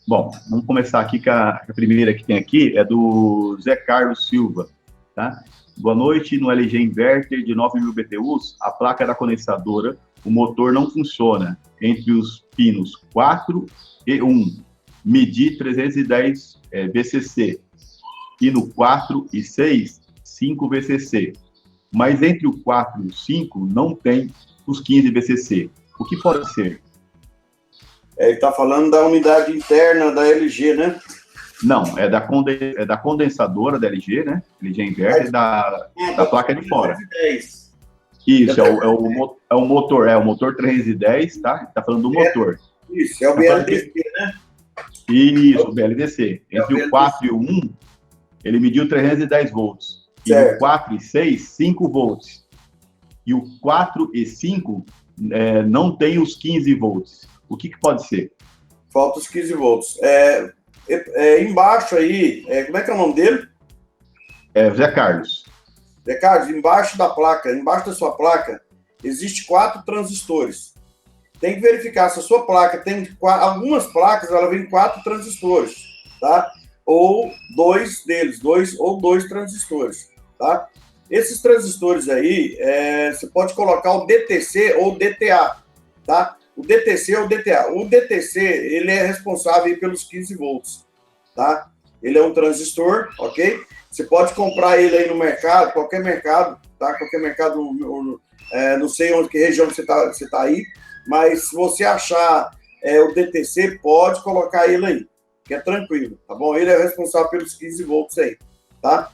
Bom, vamos começar aqui com a primeira que tem aqui, é do Zé Carlos Silva, tá? Boa noite, no LG Inverter de 9.000 BTUs, a placa da condensadora, o motor não funciona entre os pinos 4 e 1, medir 310 VCC, pino 4 e 6, 5 VCC, mas entre o 4 e o 5 não tem os 15 VCC. O que pode ser? Ele está falando da unidade interna da LG, né? Não, é da condensadora da LG, né? LG Inverter, da placa de fora. 310. Isso, é o motor 310, tá? Está falando do motor. Isso, é o BLDC, né? Isso, o BLDC. Entre o 4 e o 1, ele mediu 310 volts. Certo. E o 4 e 6, 5 volts. E o 4 e 5 não tem os 15 volts. O que pode ser? Falta os 15 volts. Embaixo aí, como é que é o nome dele? Zé Carlos. Zé Carlos, embaixo da sua placa, existe 4 transistores. Tem que verificar se a sua placa tem algumas placas, ela vem 4 transistores, tá? Ou 2 deles, 2 transistores, tá? Esses transistores aí, você pode colocar o DTC ou DTA, tá? O DTC ou DTA. O DTC, ele é responsável pelos 15 volts, tá? Ele é um transistor, ok? Você pode comprar ele aí no mercado, qualquer mercado, tá? Qualquer mercado, não sei que região você tá aí, mas se você achar o DTC, pode colocar ele aí, que é tranquilo, tá bom? Ele é responsável pelos 15 volts aí, tá?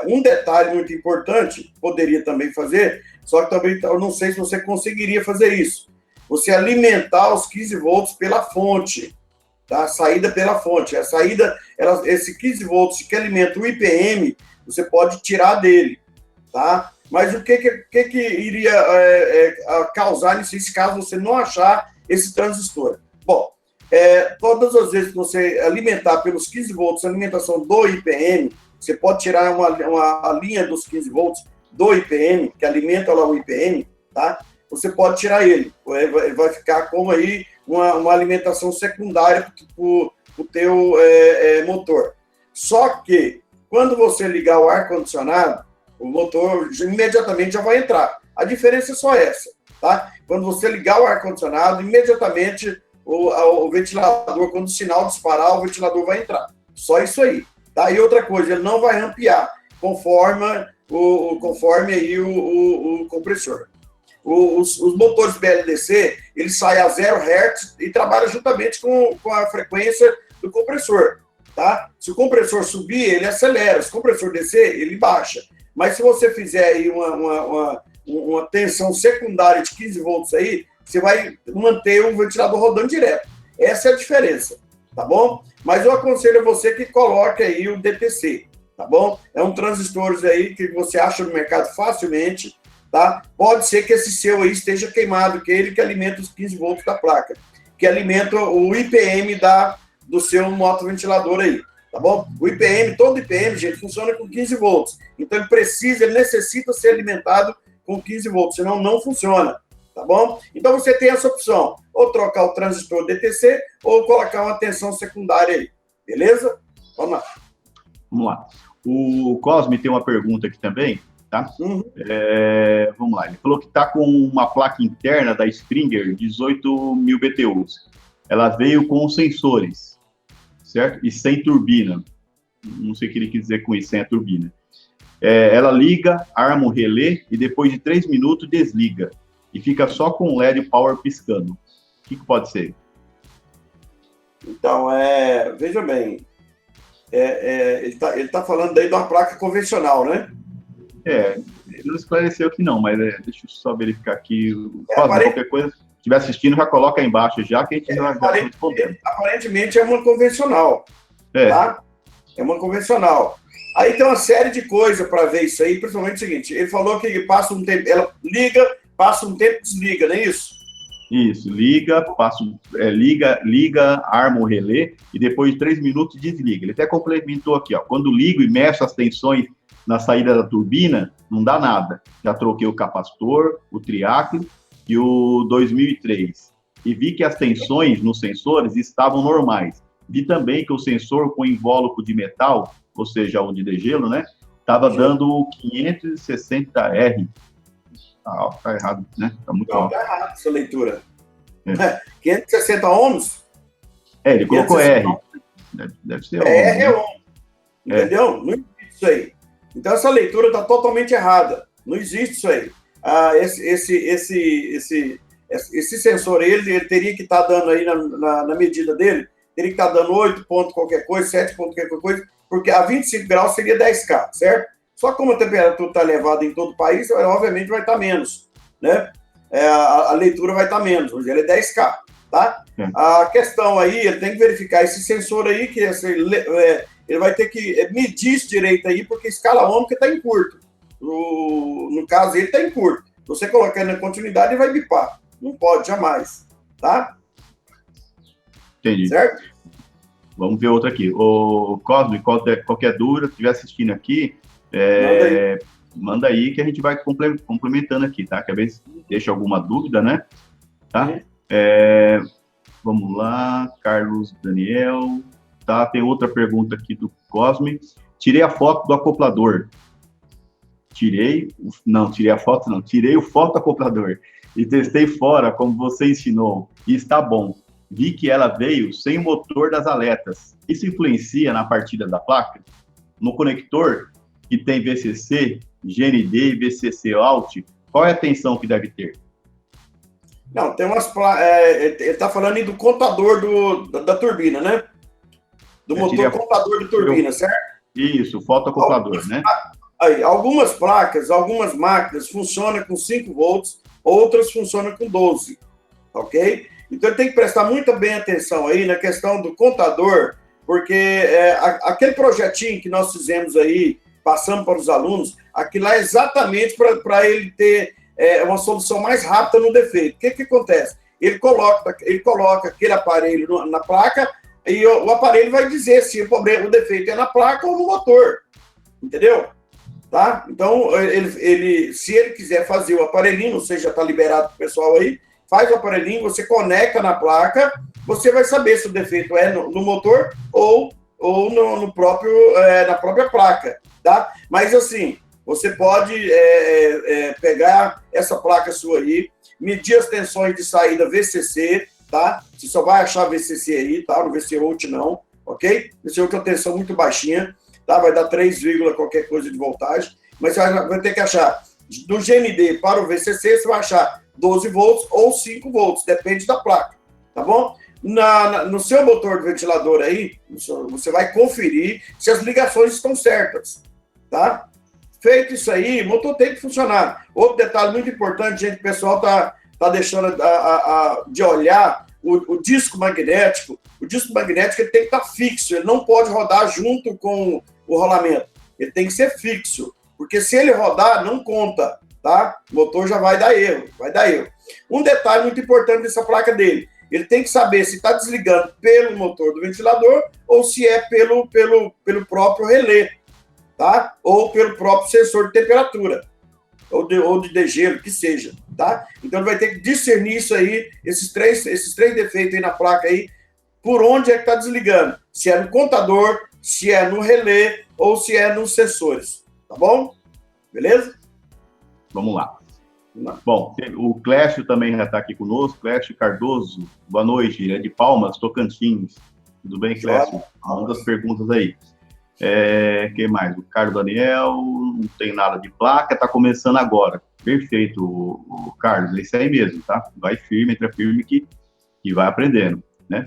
Um detalhe muito importante, poderia também fazer, só que também eu não sei se você conseguiria fazer isso. Você alimentar os 15 volts pela fonte, tá? A saída pela fonte. A saída, esse 15 volts que alimenta o IPM, você pode tirar dele, tá? Mas o que iria causar nesse caso você não achar esse transistor? Bom, todas as vezes que você alimentar pelos 15 volts a alimentação do IPM, você pode tirar uma linha dos 15 volts do IPM, que alimenta lá o IPM, tá? Você pode tirar ele. Vai ficar como aí uma alimentação secundária para o teu motor. Só que, quando você ligar o ar-condicionado, o motor imediatamente já vai entrar. A diferença é só essa, tá? Quando você ligar o ar-condicionado, imediatamente o ventilador, quando o sinal disparar, o ventilador vai entrar. Só isso aí, tá? E outra coisa, ele não vai ampliar conforme aí o compressor. Os motores BLDC, eles saem a 0 Hz e trabalham juntamente com a frequência do compressor, tá? Se o compressor subir, ele acelera. Se o compressor descer, ele baixa. Mas se você fizer aí uma tensão secundária de 15 volts aí, você vai manter o ventilador rodando direto. Essa é a diferença, tá bom? Mas eu aconselho a você que coloque aí o DTC, tá bom? É um transistor aí que você acha no mercado facilmente, tá? Pode ser que esse seu aí esteja queimado, que é ele que alimenta os 15 volts da placa, que alimenta o IPM do seu motoventilador aí, tá bom? O IPM, todo IPM, gente, funciona com 15 volts. Então ele necessita ser alimentado com 15 volts, senão não funciona, tá bom? Então você tem essa opção, ou trocar o transistor DTC, ou colocar uma tensão secundária aí, beleza? Vamos lá. Vamos lá. O Cosme tem uma pergunta aqui também, tá? Vamos lá. Ele falou que está com uma placa interna da Springer 18.000 BTUs. Ela veio com sensores, certo? E sem turbina. Não sei o que ele quis dizer com isso, sem a turbina. Ela liga, arma o relé e depois de 3 minutos desliga. E fica só com o LED Power piscando. O que pode ser? Então, veja bem, ele tá falando aí de uma placa convencional, né? Ele não esclareceu que não, mas deixa eu só verificar aqui. Qualquer coisa, se estiver assistindo, já coloca aí embaixo já, que a gente vai responder. Aparentemente é uma convencional, tá? É uma convencional. Aí tem uma série de coisas para ver isso aí, principalmente o seguinte, ele falou que passa um tempo, ela liga, passa um tempo, desliga, não é isso? Isso, liga, arma o relé e depois de 3 minutos desliga. Ele até complementou aqui, ó, quando ligo e mexo as tensões na saída da turbina, não dá nada. Já troquei o capacitor, o triáculo e o 2003. E vi que as tensões nos sensores estavam normais. Vi também que o sensor com invólucro de metal, ou seja, o de degelo, né? Estava dando 560R. Tá errado, né? Tá muito Não, alto. tá errado essa leitura. É. 560 ohms? Ele colocou R. Deve ser R é ohm. Entendeu? Não existe isso aí. Então, essa leitura está totalmente errada. Não existe isso aí. Esse sensor, ele teria que estar dando aí, na medida dele, teria que estar dando 8 pontos qualquer coisa, 7 pontos qualquer coisa, porque a 25 graus seria 10K, certo? Só que como a temperatura está elevada em todo o país, obviamente vai estar menos, né? A leitura vai estar menos, mas ele é 10K, tá? A questão aí, ele tem que verificar esse sensor aí, que ele vai ter que medir isso direito aí, porque a escala ômica está em curto. No caso, ele está em curto. Se você colocar na continuidade, ele vai bipar. Não pode, jamais. Tá? Entendi. Certo? Vamos ver outra aqui. O Cosme, qualquer dúvida, se estiver assistindo aqui, manda aí que a gente vai complementando aqui, tá? Que às vezes deixa alguma dúvida, né? Tá? Vamos lá, Carlos Daniel. Tá? Tem outra pergunta aqui do Cosme. Tirei a foto do acoplador. Tirei o fotoacoplador e testei fora, como você ensinou, e está bom. Vi que ela veio sem o motor das aletas. Isso influencia na partida da placa? No conector, que tem VCC, GND e VCC Out, qual é a tensão que deve ter? Não, tem umas ele está falando aí do contador da turbina, né? Do motor contador de turbina, certo? Isso, fotoacoplador, né? Aí, algumas placas, algumas máquinas funcionam com 5 volts, outras funcionam com 12, ok? Então, ele tem que prestar muito bem atenção aí na questão do contador, porque aquele projetinho que nós fizemos aí, passamos para os alunos, aquilo lá é exatamente para ele ter uma solução mais rápida no defeito. O que acontece? Ele coloca aquele aparelho na placa e o aparelho vai dizer se o defeito é na placa ou no motor, entendeu? Tá? Então, se ele quiser fazer o aparelhinho, não sei, já está liberado para o pessoal aí, faz o aparelhinho, você conecta na placa, você vai saber se o defeito é no motor ou no próprio, na própria placa, tá? Mas, assim, você pode pegar essa placa sua aí, medir as tensões de saída VCC, tá? Você só vai achar VCC aí, tá? No VC Out não, ok? VC Out é uma tensão muito baixinha, tá? Vai dar 3, qualquer coisa de voltagem, mas você vai ter que achar do GND para o VCC, você vai achar 12 volts ou 5 volts, depende da placa, tá bom? No seu motor de ventilador aí, você vai conferir se as ligações estão certas, tá? Feito isso aí, o motor tem que funcionar. Outro detalhe muito importante, gente, o pessoal tá deixando de olhar o disco magnético. O disco magnético ele tem que estar fixo, ele não pode rodar junto com o rolamento. Ele tem que ser fixo, porque se ele rodar, não conta, tá? O motor já vai dar erro, Um detalhe muito importante dessa placa dele, ele tem que saber se está desligando pelo motor do ventilador ou se é pelo próprio relé, tá? Ou pelo próprio sensor de temperatura, ou de degelo, que seja, tá? Então ele vai ter que discernir isso aí, esses três defeitos aí na placa aí, por onde é que está desligando. Se é no contador, se é no relé ou se é nos sensores, tá bom? Beleza? Vamos lá. Bom, o Clécio também já está aqui conosco, Clécio Cardoso, boa noite, ele é de Palmas, Tocantins. Tudo bem, Clécio? Manda as perguntas aí. Quem mais? O Carlos Daniel, não tem nada de placa, está começando agora. Perfeito, o Carlos, é isso aí mesmo, tá? Vai firme, entra firme que vai aprendendo, né?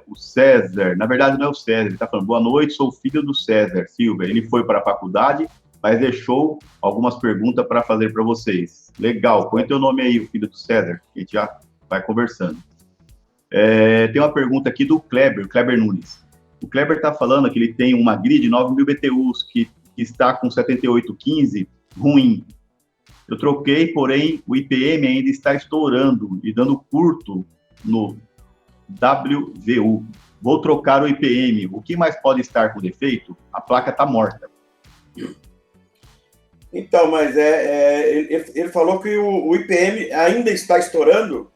O César, na verdade não é o César, ele está falando, boa noite, sou filho do César Silva, ele foi para a faculdade, mas deixou algumas perguntas para fazer para vocês. Legal, põe teu nome aí, o filho do César, que a gente já vai conversando. Tem uma pergunta aqui do Kleber Nunes. O Kleber está falando que ele tem uma grid 9.000 BTUs que está com 7815 ruim. Eu troquei, porém o IPM ainda está estourando e dando curto no WVU. Vou trocar o IPM. O que mais pode estar com defeito? A placa está morta. Então, mas ele falou que o IPM ainda está estourando?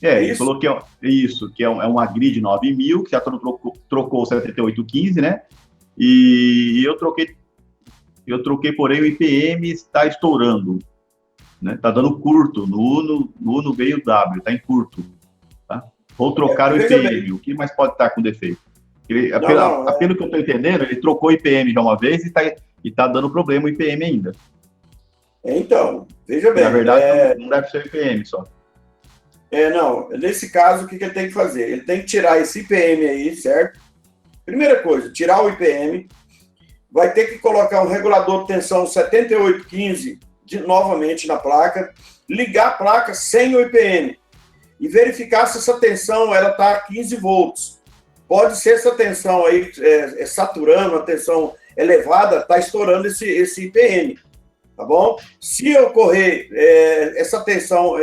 É Ele isso? falou que é isso, que é uma grid 9000, que já trocou o 7815, né? E eu troquei, porém o IPM está estourando, né? Está dando curto no Uno veio W, está em curto, tá? Vou trocar o Veja bem. IPM, o que mais pode estar com defeito? Não, não. Pelo que eu estou entendendo, ele trocou o IPM já uma vez e tá dando problema o IPM ainda. Então, veja E, na bem. verdade, não deve ser o IPM só. Não, nesse caso, o que ele tem que fazer? Ele tem que tirar esse IPM aí, certo? Primeira coisa, tirar o IPM, vai ter que colocar um regulador de tensão 7815 novamente na placa, ligar a placa sem o IPM e verificar se essa tensão ela está a 15 volts. Pode ser essa tensão aí saturando, a tensão elevada, está estourando esse IPM, tá bom? Se ocorrer essa tensão,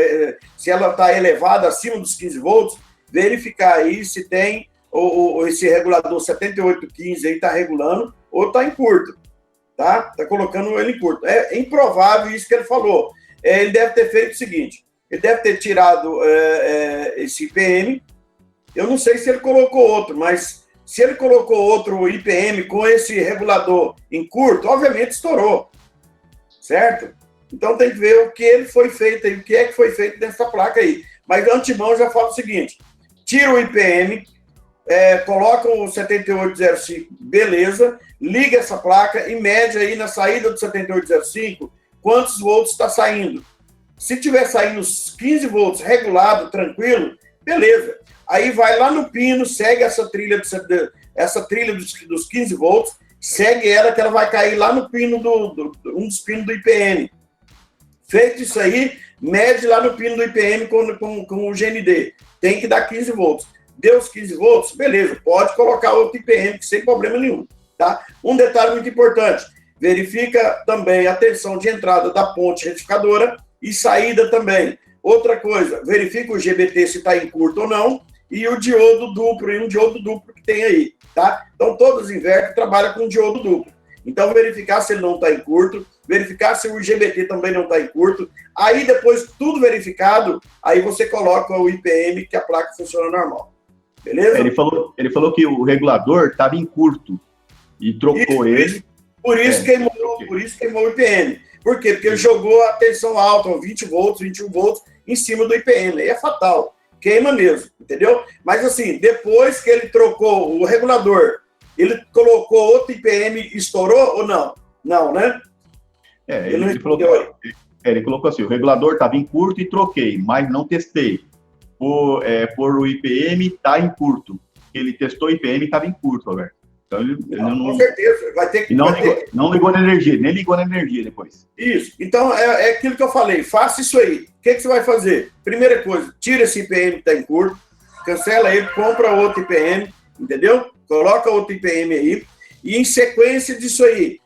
se ela está elevada acima dos 15 volts, verificar aí se tem esse regulador 7815 aí está regulando ou está em curto, tá? Está colocando ele em curto. É improvável isso que ele falou. Ele deve ter feito o seguinte, ele deve ter tirado esse IPM, eu não sei se ele colocou outro, mas se ele colocou outro IPM com esse regulador em curto, obviamente estourou, certo? Então tem que ver o que ele foi feito aí, o que é que foi feito nessa placa aí. Mas de antemão eu já falo o seguinte, tira o IPM, coloca o 7805, beleza, liga essa placa e mede aí na saída do 7805 quantos volts está saindo. Se tiver saindo os 15 volts regulado, tranquilo, beleza. Aí vai lá no pino, segue essa trilha dos 15 volts, segue ela que ela vai cair lá no pino um dos pinos do IPM. Feito isso aí, mede lá no pino do IPM com o GND. Tem que dar 15 volts. Deu os 15 volts? Beleza, pode colocar outro IPM sem problema nenhum. Tá? Um detalhe muito importante, verifica também a tensão de entrada da ponte retificadora e saída também. Outra coisa, verifica o GBT se está em curto ou não, e o diodo duplo, que tem aí, tá? Então, todos os inverters trabalham com diodo duplo. Então, verificar se ele não está em curto, verificar se o GBT também não está em curto. Aí, depois, tudo verificado, aí você coloca o IPM, que a placa funciona normal. Beleza? Ele falou que o regulador estava em curto e trocou ele. Por isso queimou o IPM. Por quê? Porque ele jogou a tensão alta, 20 volts, 21 volts, em cima do IPM. Aí é fatal. Queima mesmo, entendeu? Mas assim, depois que ele trocou o regulador, ele colocou outro IPM, estourou ou não? Não, né? Ele colocou assim, o regulador estava em curto e troquei, mas não testei. Por o IPM está em curto. Ele testou o IPM e estava em curto, Roberto. Então ele não, com certeza, vai ter que... Não ligou na energia, nem ligou na energia depois. Isso, então é aquilo que eu falei, faça isso aí. O que você vai fazer? Primeira coisa, tira esse IPM que está em curto, cancela ele, compra outro IPM, entendeu? Coloca outro IPM aí, e em sequência disso aí,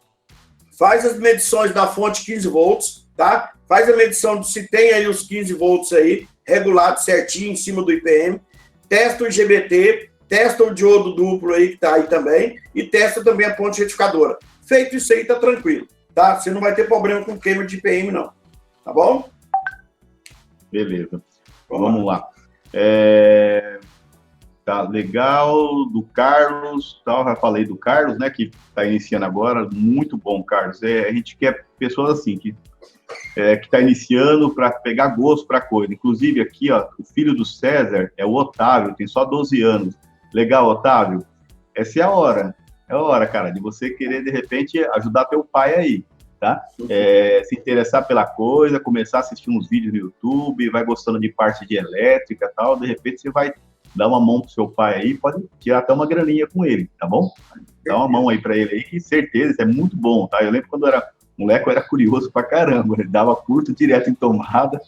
faz as medições da fonte 15 volts, tá? Faz a medição de se tem aí os 15 volts aí, regulado certinho em cima do IPM, testa o GBT, testa o diodo duplo aí que está aí também e testa também a ponte retificadora. Feito isso aí, tá tranquilo, tá? Você não vai ter problema com queima de IPM, não. Tá bom? Beleza. Vamos lá. Tá legal, do Carlos, tal, já falei do Carlos, né, que está iniciando agora, muito bom, Carlos. A gente quer pessoas assim, que está iniciando para pegar gosto para coisa. Inclusive aqui, ó, o filho do César é o Otávio, tem só 12 anos. Legal, Otávio? Essa é a hora, cara, de você querer, de repente, ajudar teu pai aí, tá? Se interessar pela coisa, começar a assistir uns vídeos no YouTube, vai gostando de parte de elétrica e tal, de repente você vai dar uma mão pro seu pai aí, pode tirar até uma graninha com ele, tá bom? Dá uma mão aí para ele aí, que certeza, isso é muito bom, tá? Eu lembro quando eu era moleque, eu era curioso pra caramba, ele dava curto direto em tomada,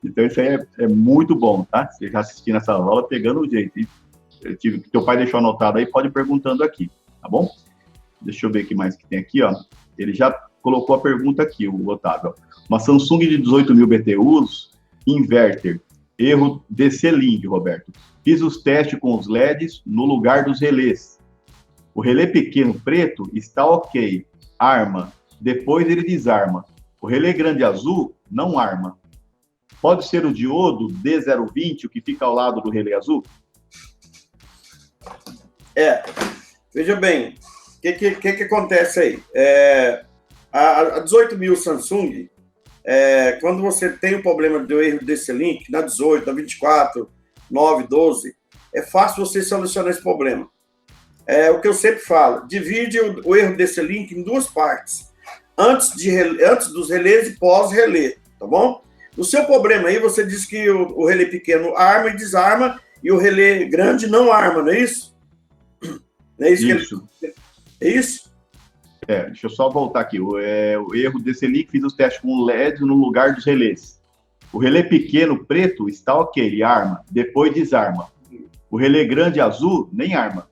então isso aí é muito bom, tá? Você já assistindo essa aula, pegando o jeito. Teu pai deixou anotado aí, pode ir perguntando aqui, tá bom? Deixa eu ver o que mais que tem aqui, ó. Ele já colocou a pergunta aqui, o Otávio. Uma Samsung de 18.000 BTUs, inverter, erro DC-Link, Roberto. Fiz os testes com os LEDs no lugar dos relés. O relé pequeno preto está ok, arma. Depois ele desarma. O relé grande azul não arma. Pode ser o diodo D020, o que fica ao lado do relé azul? Veja bem, o que acontece aí? A 18.000 Samsung, quando você tem o problema do erro desse link, na 18, na 24, 9, 12, é fácil você solucionar esse problema. O que eu sempre falo, divide o erro desse link em duas partes, antes dos relés e pós-relé, tá bom? No seu problema aí, você diz que o relé pequeno arma e desarma, e o relé grande não arma, não é isso? Não é isso? É isso? Deixa eu só voltar aqui. O erro desse link, fiz os testes com LED no lugar dos relés. O relé pequeno preto está ok, arma, depois desarma. O relé grande azul nem arma.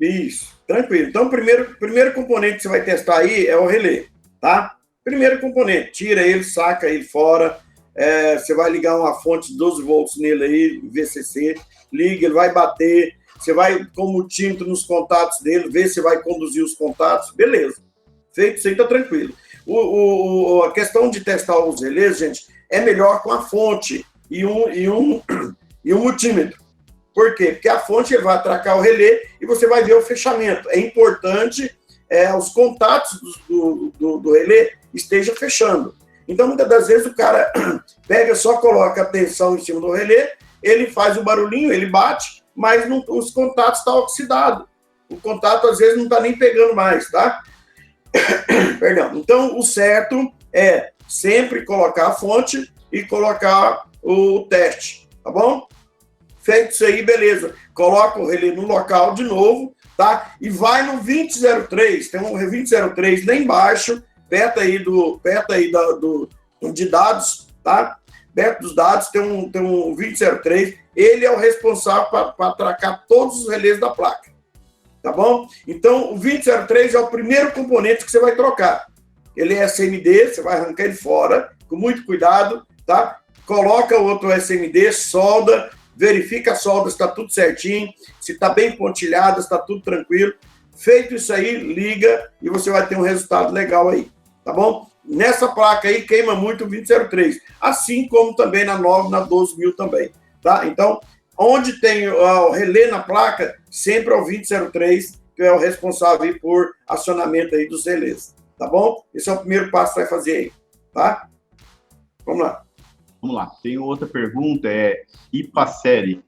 Isso, tranquilo. Então, o primeiro componente que você vai testar aí é o relé, tá? Primeiro componente, tira ele, saca ele fora. Você vai ligar uma fonte de 12 volts nele aí, VCC, liga, ele vai bater. Você vai com o multímetro nos contatos dele, ver se vai conduzir os contatos, beleza. Feito isso aí, tá tranquilo. A questão de testar os relés, gente, é melhor com a fonte e um multímetro. Por quê? Porque a fonte vai atracar o relé e você vai ver o fechamento. É importante os contatos do relé estejam fechando. Então, muitas das vezes, o cara pega, só coloca a tensão em cima do relé, ele faz o barulhinho, ele bate, mas os contatos estão oxidados. O contato, às vezes, não está nem pegando mais, tá? Perdão. Então, o certo é sempre colocar a fonte e colocar o teste, tá bom? Feito isso aí, beleza. Coloca o relé no local de novo, tá? E vai no 2003, tem um 2003 lá embaixo, perto aí de dados, tá? Perto dos dados tem um 2003, ele é o responsável para atracar todos os relés da placa, tá bom? Então, o 2003 é o primeiro componente que você vai trocar. Ele é SMD, você vai arrancar ele fora, com muito cuidado, tá? Coloca o outro SMD, solda, verifica a solda se está tudo certinho, se está bem pontilhado, se está tudo tranquilo. Feito isso aí, liga e você vai ter um resultado legal aí, tá bom? Nessa placa aí queima muito o 2003, assim como também na 9, na 12.000 também, tá? Então, onde tem o relé na placa, sempre é o 2003, que é o responsável aí por acionamento aí dos relés, tá bom? Esse é o primeiro passo que vai fazer aí, tá? Vamos lá. Vamos lá. Tem outra pergunta, Ipaceri.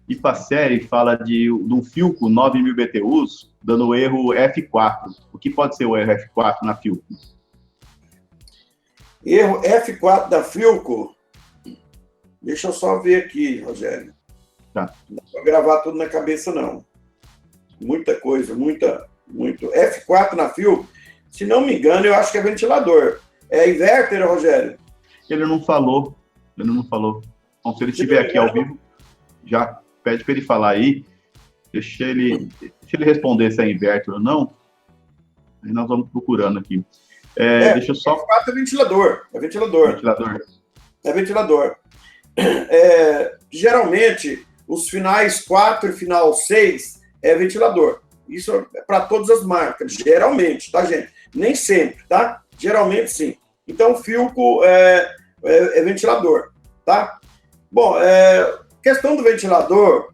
Ipaceri fala de um Filco 9.000 BTUs dando erro F4. O que pode ser o erro F4 na Filco? Erro F4 da Filco? Deixa eu só ver aqui, Rogério. Tá. Não vou gravar tudo na cabeça, não. Muita coisa, muito. F4 na Filco, se não me engano, eu acho que é ventilador. É inverter, Rogério? Ele não falou. Então, se ele estiver aqui ao vivo, já pede para ele falar aí. Deixa ele responder se é inverter ou não. Aí nós vamos procurando aqui. Deixa eu só... F4 é ventilador. É ventilador. Geralmente, os finais 4 e final 6 é ventilador. Isso é para todas as marcas. Geralmente, tá, gente? Nem sempre, tá? Geralmente, sim. Então, Filco é ventilador, tá? Bom, questão do ventilador,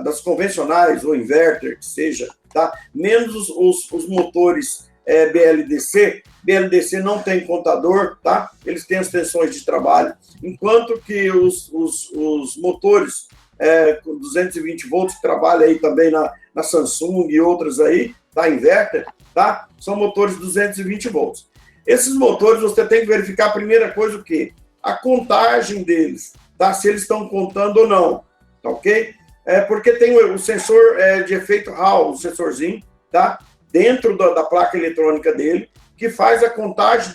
das convencionais ou inverter, que seja, tá? Menos os motores BLDC. BLDC não tem contador, tá? Eles têm as tensões de trabalho, enquanto que os motores com 220 volts, que trabalham aí também na Samsung e outras aí, tá? Inverter, tá? São motores 220 volts. Esses motores, você tem que verificar a primeira coisa, o quê? A contagem deles, tá? Se eles estão contando ou não, tá ok? Porque tem o sensor de efeito Hall, o sensorzinho, tá? Dentro da placa eletrônica dele, que faz a contagem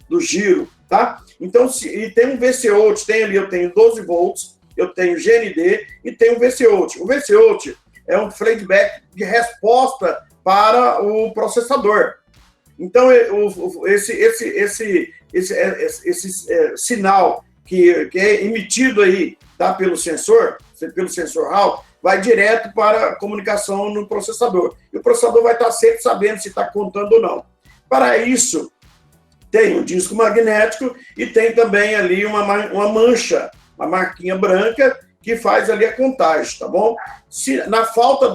do giro, tá? Então, e tem um VCOut, eu tenho 12 volts, eu tenho GND e tenho um VCOut. O VCOut é um feedback de resposta para o processador. Então, esse sinal que é emitido aí, tá, pelo sensor Hall, vai direto para a comunicação no processador. E o processador vai estar sempre sabendo se está contando ou não. Para isso, Tem um disco magnético e tem também ali uma mancha, uma marquinha branca que faz ali a contagem, tá bom? Se na falta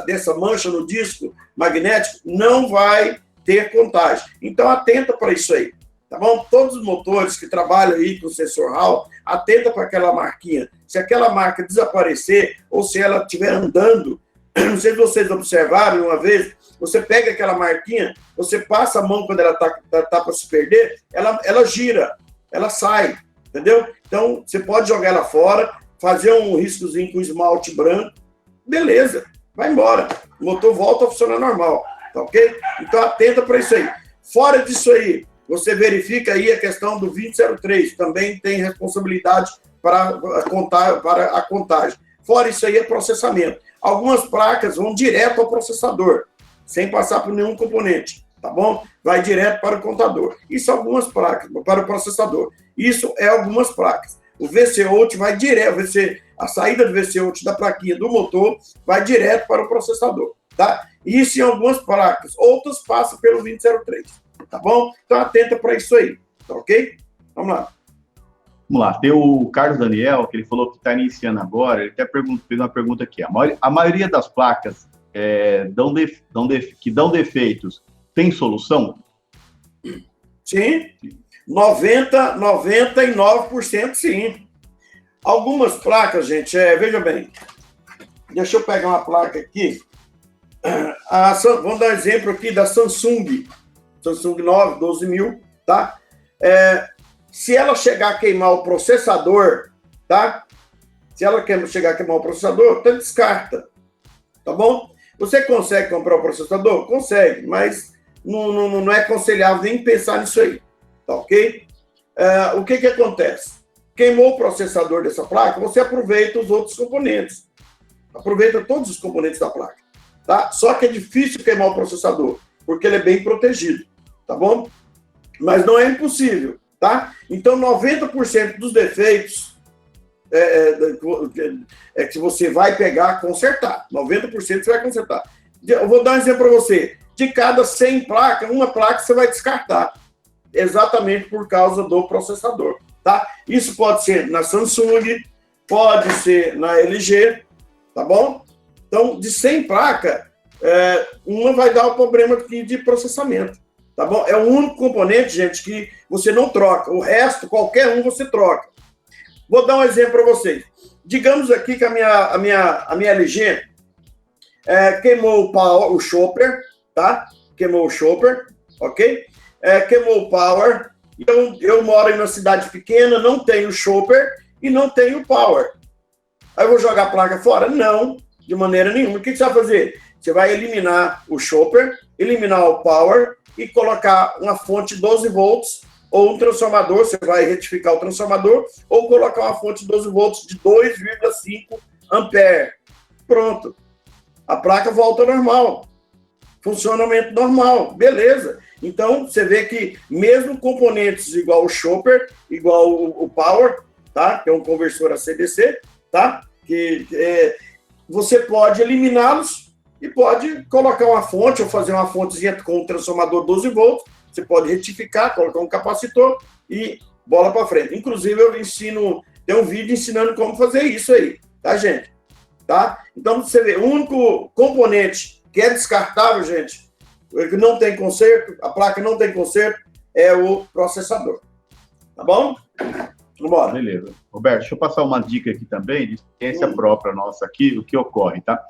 dessa mancha no disco magnético, não vai ter contagem. Então, atenta para isso aí, tá bom? Todos os motores que trabalham aí com sensor Hall, atenta para aquela marquinha. Se aquela marca desaparecer ou se ela estiver andando, não sei se vocês observaram uma vez, você pega aquela marquinha, você passa a mão quando ela tá para se perder, ela gira, ela sai, entendeu? Então, você pode jogar ela fora, fazer um riscozinho com esmalte branco, beleza, vai embora. O motor volta a funcionar normal, tá ok? Então, atenta para isso aí. Fora disso aí, você verifica aí a questão do 2003, também tem responsabilidade para a contagem. Fora isso aí, é processamento. Algumas placas vão direto ao processador, sem passar por nenhum componente, tá bom? Vai direto para o contador. Isso algumas placas, para o processador. Isso é algumas placas. O VC-out vai direto, a saída do VC-out da plaquinha do motor vai direto para o processador, tá? Isso em algumas placas. Outras passam pelo 2003, tá bom? Então, atenta para isso aí, tá ok? Vamos lá. Vamos lá, tem o Carlos Daniel, que ele falou que está iniciando agora, ele até fez uma pergunta aqui. A maioria das placas que dão defeitos, tem solução? Sim, 99% sim. Algumas placas, gente, veja bem, deixa eu pegar uma placa aqui, vamos dar um exemplo aqui da Samsung 9, 12.000, tá? Se ela chegar a queimar o processador, tá? Se ela chegar a queimar o processador, então descarta, tá bom? Você consegue comprar o processador? Consegue, mas não é aconselhável nem pensar nisso aí, tá ok? O que acontece? Queimou o processador dessa placa, você aproveita os outros componentes. Aproveita todos os componentes da placa, tá? Só que é difícil queimar o processador, porque ele é bem protegido, tá bom? Mas não é impossível, tá? Então, 90% dos defeitos que você vai pegar, consertar. 90% você vai consertar. Eu vou dar um exemplo para você. De cada 100 placas, uma placa você vai descartar. Exatamente por causa do processador, tá? Isso pode ser na Samsung, pode ser na LG, tá bom? Então, de 100 placas, uma vai dar o problema de processamento, tá bom? É o único componente, gente, que você não troca. O resto, qualquer um, você troca. Vou dar um exemplo para vocês. Digamos aqui que a minha LG queimou o chopper, tá? Queimou o chopper, ok? Queimou o power. Eu moro em uma cidade pequena, não tenho chopper e não tenho power. Aí eu vou jogar a placa fora? Não, de maneira nenhuma. O que você vai fazer? Você vai eliminar o chopper, eliminar o power e colocar uma fonte 12 volts ou um transformador, você vai retificar o transformador, ou colocar uma fonte 12 volts de 2,5 ampere. Pronto. A placa volta ao normal. Funcionamento normal. Beleza. Então, você vê que mesmo componentes igual o chopper, igual o power, tá? Que é um conversor AC/DC, tá? Você pode eliminá-los e pode colocar uma fonte ou fazer uma fontezinha com um transformador 12 volts. Você pode retificar, colocar um capacitor e bola para frente. Inclusive, tem um vídeo ensinando como fazer isso aí, tá, gente? Tá? Então, você vê, o único componente que é descartável, gente, que não tem conserto, a placa não tem conserto, é o processador. Tá bom? Vamos embora. Beleza. Roberto, deixa eu passar uma dica aqui também, de experiência própria nossa aqui, o que ocorre, tá?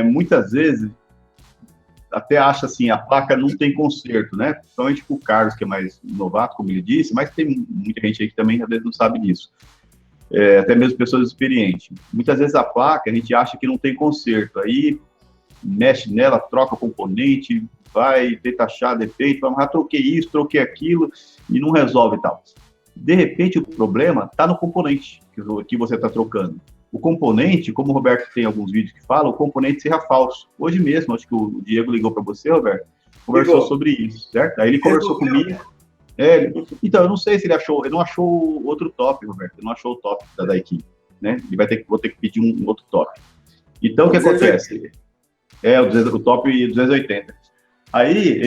Muitas vezes, até acha assim, a placa não tem conserto, né? Principalmente o Carlos, que é mais novato, como ele disse, mas tem muita gente aí que também, às vezes, não sabe disso. Até mesmo pessoas experientes. Muitas vezes a placa, a gente acha que não tem conserto, aí mexe nela, troca o componente, vai tentar achar defeito, troquei isso, troquei aquilo, e não resolve e tal. De repente, o problema está no componente que você está trocando. O componente, como o Roberto tem alguns vídeos que falam, o componente seja falso. Hoje mesmo, acho que o Diego ligou para você, Roberto, conversou sobre isso, certo? Aí ele conversou comigo. Então, eu não sei se ele não achou outro top, Roberto, ele não achou o top da Daikin, né? Vou ter que pedir um outro top. Então, o que acontece? O top 280. Aí,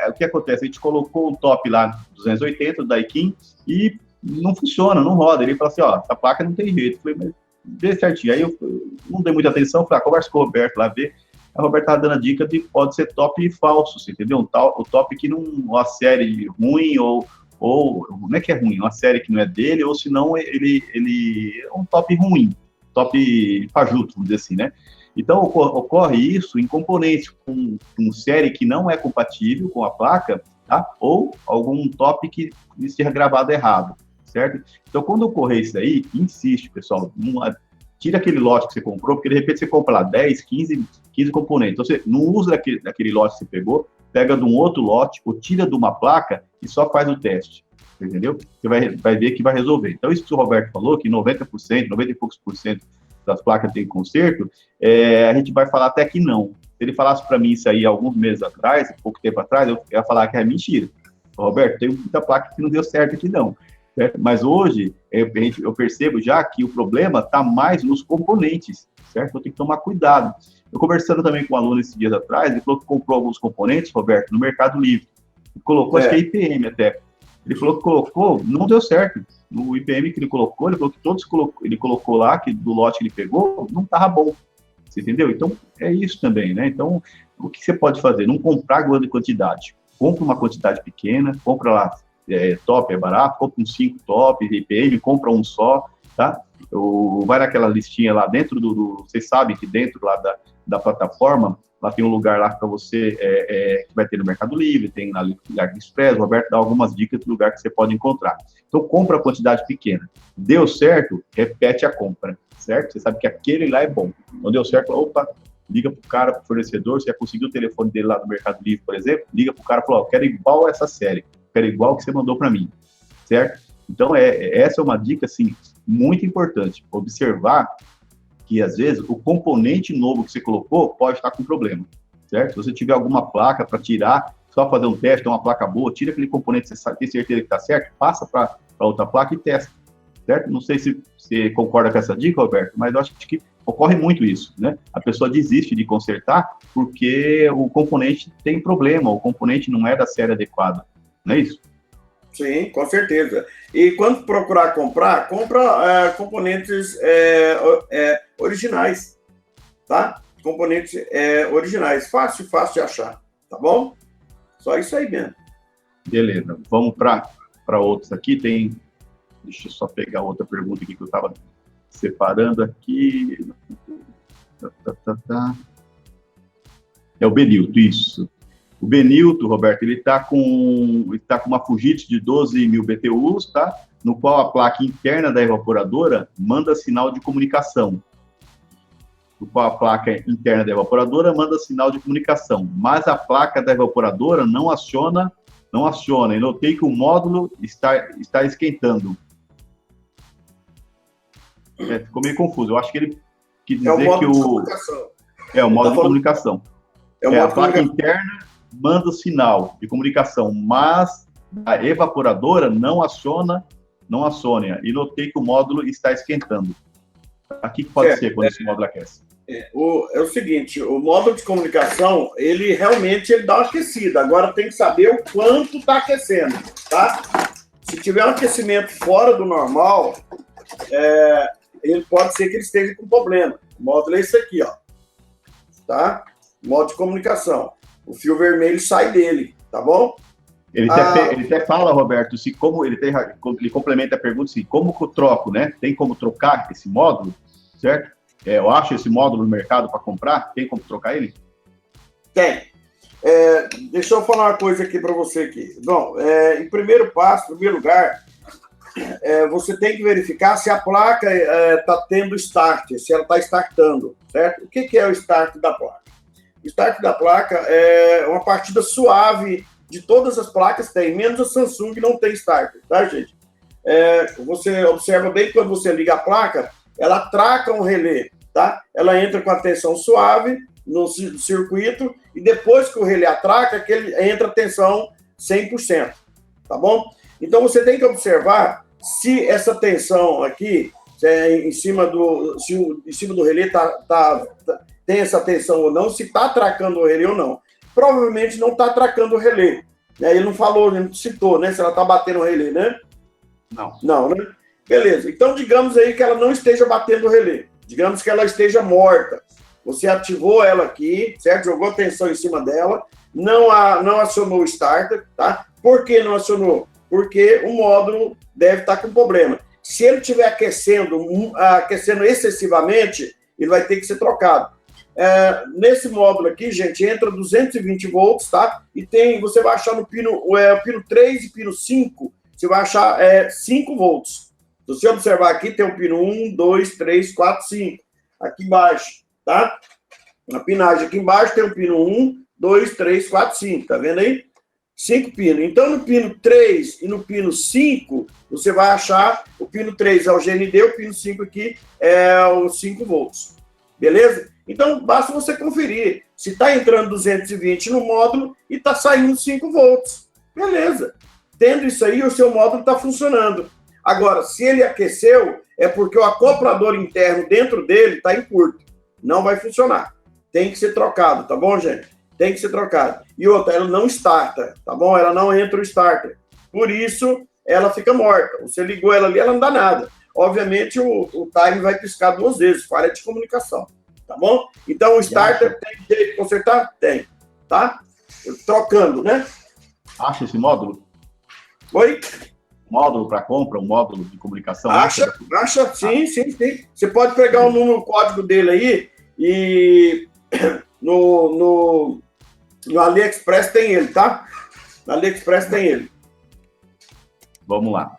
o que acontece? A gente colocou um top lá, 280, do Daikin, e não funciona, não roda. Ele falou assim, ó, essa placa não tem jeito. Eu falei, mas vê certinho. Aí eu não dei muita atenção, falei, conversa com o Roberto lá, vê. A Roberta estava dando a dica de pode ser top falso, você entendeu? O top que não, uma série ruim, ou não é que é ruim, uma série que não é dele, ou senão ele é um top ruim, top fajuto, vamos dizer assim, né? Então, ocorre isso em componentes com série que não é compatível com a placa, tá? Ou algum top que esteja gravado errado, certo? Então, quando ocorrer isso aí, insiste, pessoal, tira aquele lote que você comprou, porque de repente você compra lá 10, 15 componentes. Então, você não usa daquele lote que você pegou, pega de um outro lote, ou tira de uma placa e só faz o teste, entendeu? Você vai ver que vai resolver. Então, isso que o Roberto falou, que 90%, 90 e poucos por cento das placas tem conserto, a gente vai falar até que não. Se ele falasse para mim isso aí alguns meses atrás, pouco tempo atrás, eu ia falar que é mentira. Roberto, tem muita placa que não deu certo aqui não. Certo? Mas hoje, eu percebo já que o problema está mais nos componentes, certo? Eu tenho que tomar cuidado. Eu conversando também com um aluno esses dias atrás, ele falou que comprou alguns componentes, Roberto, no Mercado Livre. Colocou, acho que é IPM até. Ele falou que colocou, não deu certo. No IPM que ele colocou, ele falou que ele colocou lá, que do lote que ele pegou, não estava bom. Você entendeu? Então, é isso também, né? Então, o que você pode fazer? Não comprar grande quantidade. Compra uma quantidade pequena, compra lá, top é barato, compra uns 5 top, IPM, compra um só, tá? Vai naquela listinha lá dentro vocês sabem que dentro lá da plataforma, lá tem um lugar lá para você, que vai ter no Mercado Livre, tem na AliExpress, o Roberto dá algumas dicas do lugar que você pode encontrar. Então, compra a quantidade pequena. Deu certo, repete a compra, certo? Você sabe que aquele lá é bom. Não deu certo, opa, liga pro cara, pro fornecedor, você já conseguiu o telefone dele lá do Mercado Livre, por exemplo, liga pro cara e fala, ó, quero igual essa série, quero igual que você mandou para mim, certo? Então, essa é uma dica, assim, muito importante, observar que, às vezes, o componente novo que você colocou pode estar com problema, certo? Se você tiver alguma placa para tirar, só fazer um teste, uma placa boa, tira aquele componente que você tem certeza que está certo, passa para outra placa e testa, certo? Não sei se você concorda com essa dica, Roberto, mas eu acho que ocorre muito isso, né? A pessoa desiste de consertar porque o componente tem problema, o componente não é da série adequada, não é isso? Sim, com certeza. E quando procurar comprar, compra componentes originais, tá? Componentes originais, fácil de achar, tá bom? Só isso aí mesmo. Beleza, vamos para outros aqui, deixa eu só pegar outra pergunta aqui que eu estava separando aqui. É o Benilton, isso. O Benilton, Roberto, ele está com uma Fujitsu de 12.000 BTUs, tá? No qual a placa interna da evaporadora manda sinal de comunicação. No qual a placa interna da evaporadora manda sinal de comunicação, mas a placa da evaporadora não aciona. E notei que o módulo está esquentando. Ficou meio confuso. Eu acho que ele quis dizer que o módulo de comunicação. A placa interna manda o sinal de comunicação, mas a evaporadora não aciona, e notei que o módulo está esquentando. Aqui que pode ser quando esse módulo aquece. É o seguinte, o módulo de comunicação, ele realmente dá uma aquecida. Agora tem que saber o quanto está aquecendo, tá? Se tiver um aquecimento fora do normal, ele pode ser que ele esteja com problema. O módulo é esse aqui, ó. Tá? Módulo de comunicação. O fio vermelho sai dele, tá bom? Ele até fala, Roberto, ele complementa a pergunta assim, como que eu troco, né? Tem como trocar esse módulo, certo? Eu acho esse módulo no mercado para comprar, tem como trocar ele? Tem. Deixa eu falar uma coisa aqui para você aqui. Bom, em primeiro lugar, você tem que verificar se a placa está tendo start, se ela está startando, certo? O que é o start da placa? O start da placa é uma partida suave de todas as placas tem, menos a Samsung que não tem starter, tá, gente? Você observa bem que quando você liga a placa, ela traca um relé, tá? Ela entra com a tensão suave no circuito e depois que o relé atraca, entra a tensão 100%, tá bom? Então você tem que observar se essa tensão aqui, em cima do relé tem essa tensão ou não, se está atracando o relé ou não. provavelmente não está atracando o relé. Né? Ele não falou, ele não citou, né? Se ela está batendo o relé, né? Não. Não, né? Beleza. Então, digamos aí que ela não esteja batendo o relé. Digamos que ela esteja morta. Você ativou ela aqui, certo? Jogou tensão em cima dela, não acionou o starter, tá? Por que não acionou? Porque o módulo deve estar com problema. Se ele estiver aquecendo excessivamente, ele vai ter que ser trocado. Nesse módulo aqui, gente, entra 220 volts, tá? E você vai achar no pino 3 e pino 5, você vai achar 5 volts. Se você observar aqui, tem o pino 1, 2, 3, 4, 5. Aqui embaixo, tá? Na pinagem aqui embaixo tem o pino 1, 2, 3, 4, 5. Tá vendo aí? 5 pinos. Então, no pino 3 e no pino 5, você vai achar o pino 3 é o GND, o pino 5 aqui é os 5 volts. Beleza? Então, basta você conferir se está entrando 220 no módulo e está saindo 5 volts. Beleza. Tendo isso aí, o seu módulo está funcionando. Agora, se ele aqueceu, é porque o acoplador interno dentro dele está em curto. Não vai funcionar. Tem que ser trocado, tá bom, gente? Tem que ser trocado. E outra, ela não starta, tá bom? Ela não entra o starter. Por isso, ela fica morta. Você ligou ela ali, ela não dá nada. Obviamente, o time vai piscar 2 vezes, falha de comunicação, tá bom? Então, o starter tem jeito de consertar? Tem, tá? Trocando, né? Acha esse módulo? Oi? Módulo para compra, um módulo de comunicação? Acha, sim. Você pode pegar o código dele aí e no AliExpress tem ele, tá? No AliExpress tem ele. Vamos lá.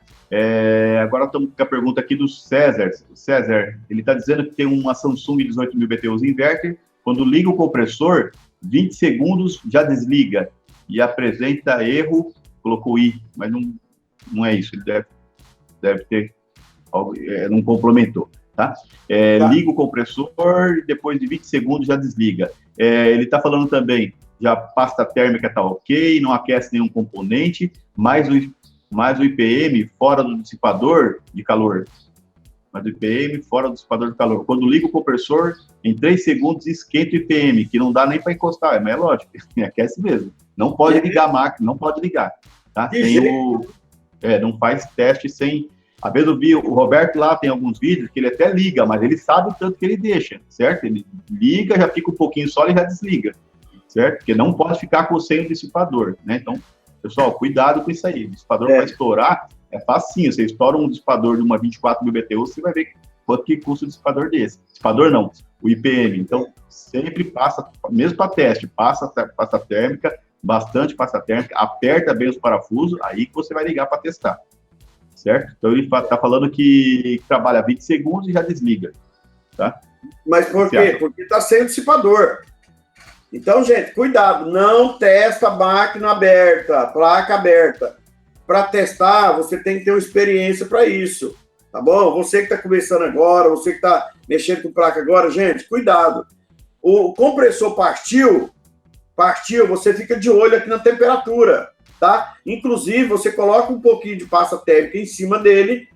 Agora estamos com a pergunta aqui do César. O César, ele está dizendo que tem uma Samsung 18.000 BTUs inverter. Quando liga o compressor, 20 segundos já desliga e apresenta erro, colocou I, mas não é isso, ele deve ter, não complementou, tá? Liga o compressor e depois de 20 segundos já desliga. Ele está falando também, já a pasta térmica está ok, não aquece nenhum componente, mais o IPM fora do dissipador de calor. Mas o IPM fora do dissipador de calor. Quando liga o compressor, em 3 segundos esquenta o IPM, que não dá nem para encostar, mas é lógico, aquece mesmo. Não pode ligar a máquina, não pode ligar. Tá? Não faz teste sem... Às vezes eu vi o Roberto lá, tem alguns vídeos que ele até liga, mas ele sabe o tanto que ele deixa, certo? Ele liga, já fica um pouquinho só e já desliga, certo? Porque não pode ficar sem o dissipador, né? Então, pessoal, cuidado com isso aí. O dissipador para estourar é facinho. Você estoura um dissipador de uma 24.000 BTU, você vai ver quanto que custa o dissipador desse. Dissipador não, o IPM. Então, sempre passa, mesmo para teste, passa térmica, bastante pasta térmica, aperta bem os parafusos, aí que você vai ligar para testar, certo? Então, ele está falando que trabalha 20 segundos e já desliga, tá? Mas por quê? Porque está sem o dissipador. Então, gente, cuidado, não testa a máquina aberta, placa aberta. Para testar, você tem que ter uma experiência para isso, tá bom? Você que está começando agora, você que está mexendo com placa agora, gente, cuidado. O compressor partiu, você fica de olho aqui na temperatura, tá? Inclusive, você coloca um pouquinho de pasta térmica em cima dele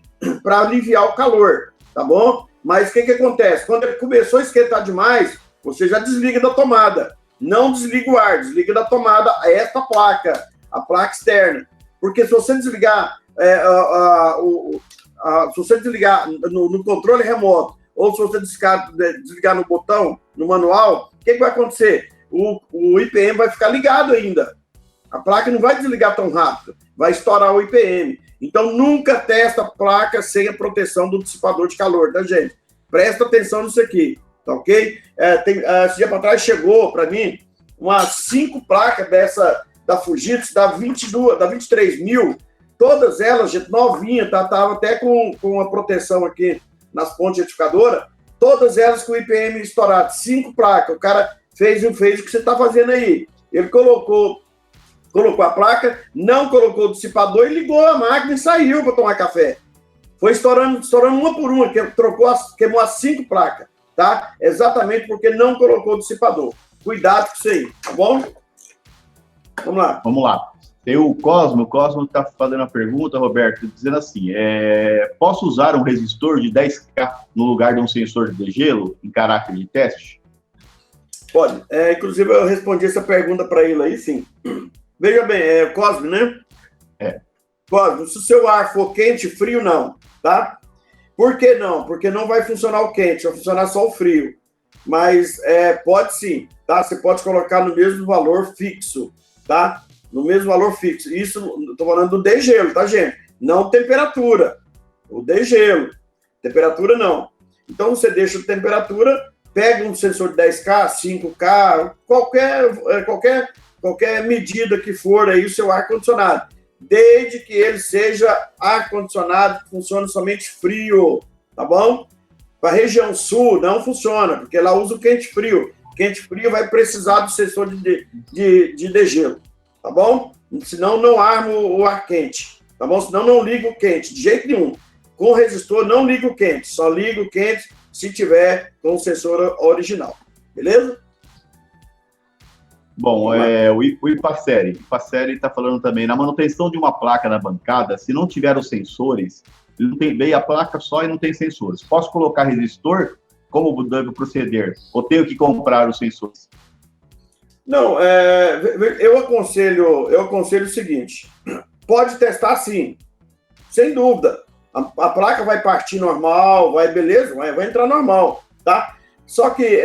para aliviar o calor, tá bom? Mas o que acontece? Quando ele começou a esquentar demais, você já desliga da tomada. Não desliga o ar, desliga da tomada esta placa, a placa externa. Porque se você desligar, no controle remoto, ou se você desligar no botão, no manual, o que vai acontecer? O IPM vai ficar ligado ainda. A placa não vai desligar tão rápido, vai estourar o IPM. Então, nunca testa a placa sem a proteção do dissipador de calor, tá, gente? Presta atenção nisso aqui, tá ok? Esse dia para trás chegou para mim umas 5 placas da Fujitsu, da 23.000, todas elas, gente, novinha, tava até com a proteção aqui nas pontes retificadoras, todas elas com IPM estourado, 5 placas. O cara fez o que você está fazendo aí. Ele colocou a placa, não colocou o dissipador e ligou a máquina e saiu para tomar café. Foi estourando uma por uma, queimou as 5 placas, tá? Exatamente porque não colocou o dissipador. Cuidado com isso aí, tá bom? Vamos lá. Tem o Cosmo está fazendo a pergunta, Roberto, dizendo assim, posso usar um resistor de 10K no lugar de um sensor de degelo em caráter de teste? Pode. Inclusive, eu respondi essa pergunta para ele aí, sim. Veja bem, Cosme, né? Cosme, se o seu ar for quente, frio, não, tá? Por que não? Porque não vai funcionar o quente, vai funcionar só o frio. Mas pode sim, tá? Você pode colocar no mesmo valor fixo, tá? No mesmo valor fixo. Isso, estou falando do degelo, tá, gente? Não temperatura. O degelo. Temperatura, não. Então, você deixa a temperatura, pega um sensor de 10K, 5K, qualquer medida que for aí o seu ar-condicionado. Desde que ele seja ar-condicionado que funcione somente frio, tá bom? Para a região sul não funciona, porque ela usa o quente-frio. Quente-frio vai precisar do sensor de degelo, tá bom? Senão não arma o ar quente, tá bom? Senão não liga o quente, de jeito nenhum. Com o resistor não liga o quente, só liga o quente se tiver com o sensor original, beleza? Bom, o Ipaceri. O Ipaceri está falando também, na manutenção de uma placa na bancada, se não tiver os sensores, veio a placa só e não tem sensores. Posso colocar resistor? Como devo proceder? Ou tenho que comprar os sensores? Não, eu aconselho o seguinte, pode testar sim, sem dúvida. A placa vai partir normal, beleza, vai entrar normal, tá? Só que,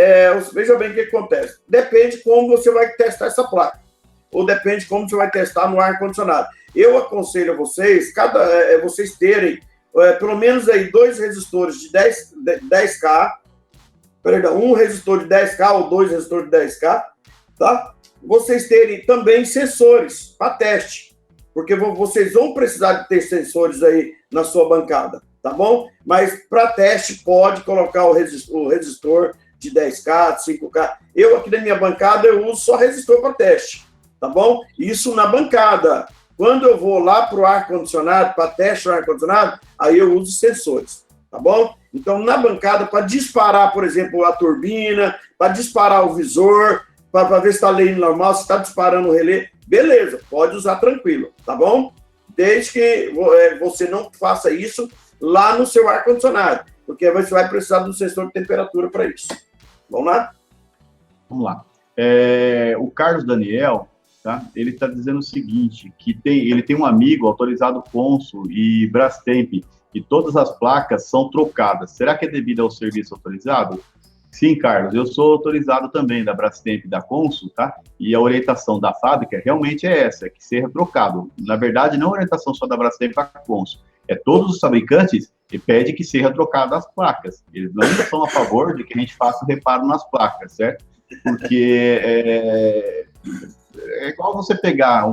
veja bem o que acontece. Depende como você vai testar essa placa. Ou depende como você vai testar no ar-condicionado. Eu aconselho a vocês, vocês terem pelo menos aí 2 resistores de 10K, um resistor de 10K ou 2 resistores de 10K, tá? Vocês terem também sensores para teste. Porque vocês vão precisar de ter sensores aí na sua bancada, tá bom? Mas para teste pode colocar o resistor de 10K, de 5K. Eu aqui na minha bancada eu uso só resistor para teste, tá bom? Isso na bancada. Quando eu vou lá para o ar-condicionado, para teste do ar-condicionado, aí eu uso sensores, tá bom? Então na bancada, para disparar, por exemplo, a turbina, para disparar o visor, para ver se está lendo normal, se está disparando o relé, beleza, pode usar tranquilo, tá bom? Desde que você não faça isso lá no seu ar-condicionado, porque você vai precisar do sensor de temperatura para isso. Vamos lá? Vamos lá. O Carlos Daniel, tá? Ele está dizendo o seguinte, que ele tem um amigo autorizado Consul e Brastemp, e todas as placas são trocadas. Será que é devido ao serviço autorizado? Sim, Carlos, eu sou autorizado também da Brastemp e da Consul, tá? E a orientação da fábrica realmente é essa, que seja trocado. Na verdade, não é orientação só da Brastemp e da Consul, todos os fabricantes que pedem que seja trocado as placas. Eles não são a favor de que a gente faça o reparo nas placas, certo? Porque é igual você pegar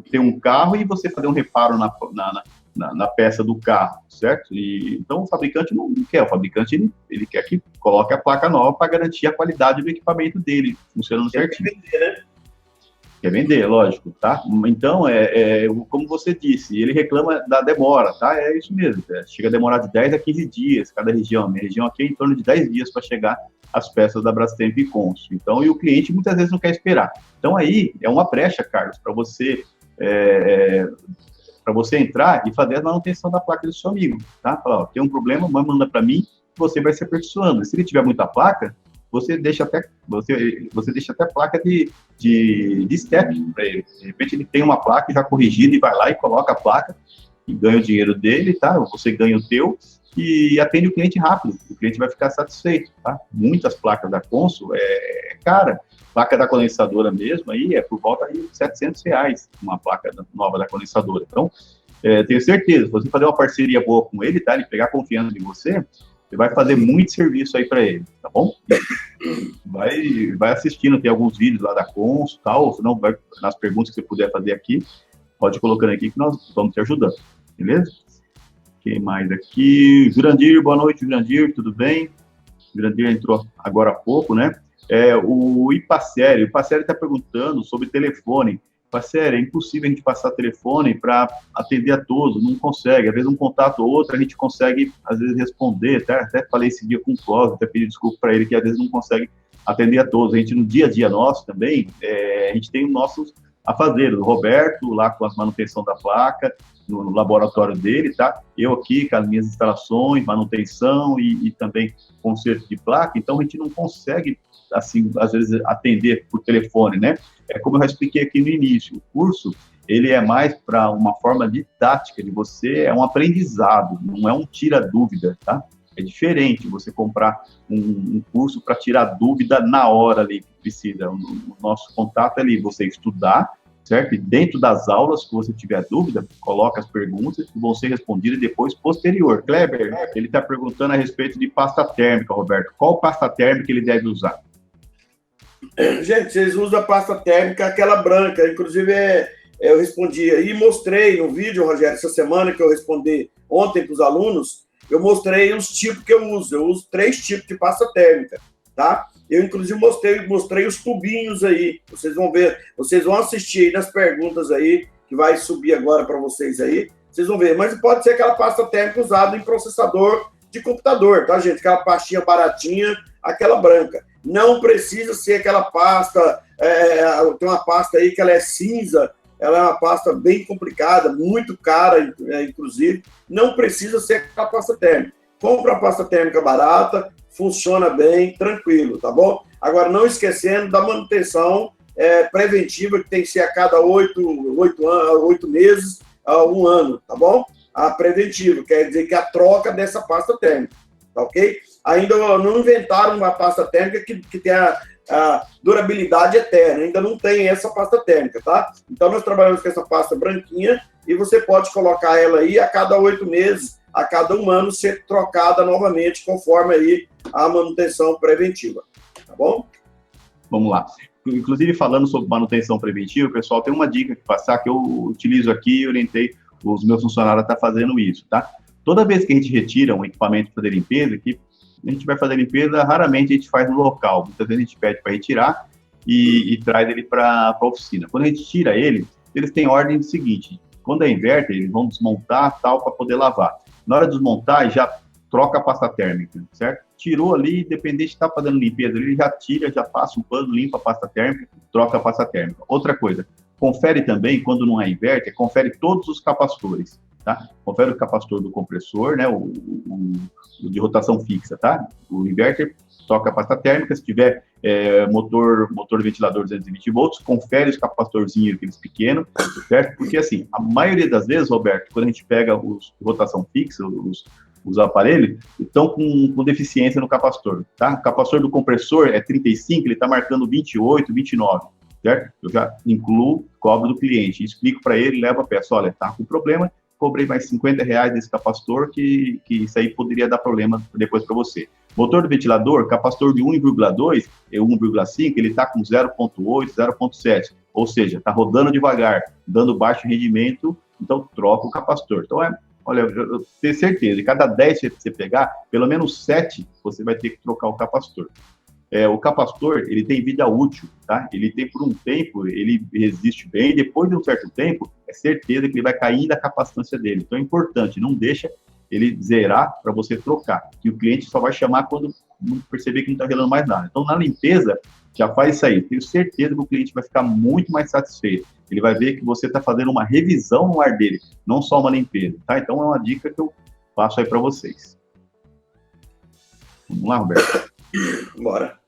ter um carro e você fazer um reparo na peça do carro, certo? Então o fabricante não quer, o fabricante ele quer que coloque a placa nova para garantir a qualidade do equipamento dele, funcionando certinho. Quer vender, né? Quer vender, lógico, tá? Então, como você disse, ele reclama da demora, tá? É isso mesmo, chega a demorar de 10 a 15 dias cada região. Minha região aqui é em torno de 10 dias para chegar as peças da Brastemp e Consul. Então, e o cliente muitas vezes não quer esperar. Então, aí é uma brecha, Carlos, para você entrar e fazer a manutenção da placa do seu amigo, tá? Fala, ó, tem um problema, manda para mim, você vai se aperfeiçoando. Se ele tiver muita placa, você deixa até placa de step para ele. De repente ele tem uma placa já corrigida e vai lá e coloca a placa e ganha o dinheiro dele, tá? Você ganha o teu e atende o cliente rápido. O cliente vai ficar satisfeito, tá? Muitas placas da Consul é cara. Placa da condensadora mesmo, aí é por volta de R$700, uma placa nova da condensadora. Então, tenho certeza, se você fazer uma parceria boa com ele, tá? Ele pegar confiança em você vai fazer muito serviço aí para ele, tá bom? Vai assistindo, tem alguns vídeos lá da Consul e tal, ou se não, vai nas perguntas que você puder fazer aqui, pode ir colocando aqui que nós vamos te ajudando, beleza? Quem mais aqui? Jurandir, boa noite, Jurandir, tudo bem? Jurandir entrou agora há pouco, né? O Ipaceri está perguntando sobre telefone. Ipaceri, é impossível a gente passar telefone para atender a todos, não consegue. Às vezes um contato ou outro a gente consegue, às vezes, responder. Até falei esse dia com o Cláudio, até pedi desculpa para ele, que às vezes não consegue atender a todos. A gente, no dia a dia nosso também, a gente tem a fazer. O Roberto, lá com a manutenção da placa, no laboratório dele, tá? Eu aqui com as minhas instalações, manutenção e também conserto de placa, então a gente não consegue, assim, às vezes atender por telefone, né? É como eu já expliquei aqui no início, o curso, ele é mais para uma forma didática de você, é um aprendizado, não é um tira-dúvida, tá? É diferente você comprar um curso para tirar dúvida na hora ali que precisa. O nosso contato é ali, você estudar, certo? E dentro das aulas, se você tiver dúvida, coloca as perguntas que vão ser respondidas depois, posterior. Kleber, ele está perguntando a respeito de pasta térmica, Roberto. Qual pasta térmica ele deve usar? Gente, vocês usam a pasta térmica, aquela branca, inclusive eu respondi aí, mostrei no vídeo, Rogério, essa semana que eu respondi ontem para os alunos, eu mostrei os tipos que eu uso 3 tipos de pasta térmica, tá? Eu, inclusive, mostrei os tubinhos aí, vocês vão ver, vocês vão assistir aí nas perguntas aí, que vai subir agora para vocês aí, vocês vão ver, mas pode ser aquela pasta térmica usada em processador de computador, tá, gente? Aquela pastinha baratinha, aquela branca. Não precisa ser aquela pasta, tem uma pasta aí que ela é cinza, ela é uma pasta bem complicada, muito cara, inclusive, não precisa ser aquela pasta térmica. Compra a pasta térmica barata, funciona bem, tranquilo, tá bom? Agora, não esquecendo da manutenção preventiva, que tem que ser a cada 8 meses a 1 ano, tá bom? A preventiva, quer dizer que a troca dessa pasta térmica, tá ok? Ainda não inventaram uma pasta térmica que tenha a durabilidade eterna, ainda não tem essa pasta térmica, tá? Então, nós trabalhamos com essa pasta branquinha e você pode colocar ela aí a cada 8 meses, a cada 1 ano, ser trocada novamente, conforme aí a manutenção preventiva, tá bom? Vamos lá. Inclusive, falando sobre manutenção preventiva, pessoal, tem uma dica que passar que eu utilizo aqui e orientei os meus funcionários a estar fazendo isso, tá? Toda vez que a gente retira um equipamento para fazer limpeza, que a gente vai fazer limpeza, raramente a gente faz no local. Muitas vezes a gente pede para retirar e traz ele para a oficina. Quando a gente tira ele, eles têm ordem do seguinte: quando é inverter, eles vão desmontar tal para poder lavar. Na hora de desmontar, já troca a pasta térmica, certo? Tirou ali, independente de estar fazendo limpeza, ele já tira, já passa um pano, limpa a pasta térmica, troca a pasta térmica. Outra coisa, confere também, quando não é inverter, confere todos os capacitores, tá? Confere o capacitor do compressor, né, o de rotação fixa, tá? O inverter toca a pasta térmica, se tiver motor ventilador 220 volts, confere os capacitorzinhos, aqueles pequenos, certo? Porque, assim, a maioria das vezes, Roberto, quando a gente pega os rotação fixa, os aparelhos, estão com deficiência no capacitor, tá? O capacitor do compressor é 35, ele está marcando 28, 29, certo? Eu já incluo, cobro do cliente, explico para ele, levo a peça, olha, tá com problema, cobrei mais R$50 desse capacitor, que isso aí poderia dar problema depois para você. Motor do ventilador, capacitor de 1,2 e 1,5, ele está com 0,8, 0,7, ou seja, está rodando devagar, dando baixo rendimento, então troca o capacitor. Então, olha, eu tenho certeza, de cada 10 que você pegar, pelo menos 7 você vai ter que trocar o capacitor. O capacitor, ele tem vida útil, tá? Ele tem por um tempo, ele resiste bem, depois de um certo tempo, é certeza que ele vai cair da capacitância dele. Então é importante, não deixa ele zerar para você trocar, que o cliente só vai chamar quando perceber que não está relando mais nada. Então na limpeza, já faz isso aí. Tenho certeza que o cliente vai ficar muito mais satisfeito. Ele vai ver que você está fazendo uma revisão no ar dele, não só uma limpeza, tá? Então é uma dica que eu passo aí para vocês. Vamos lá, Roberto? Bora.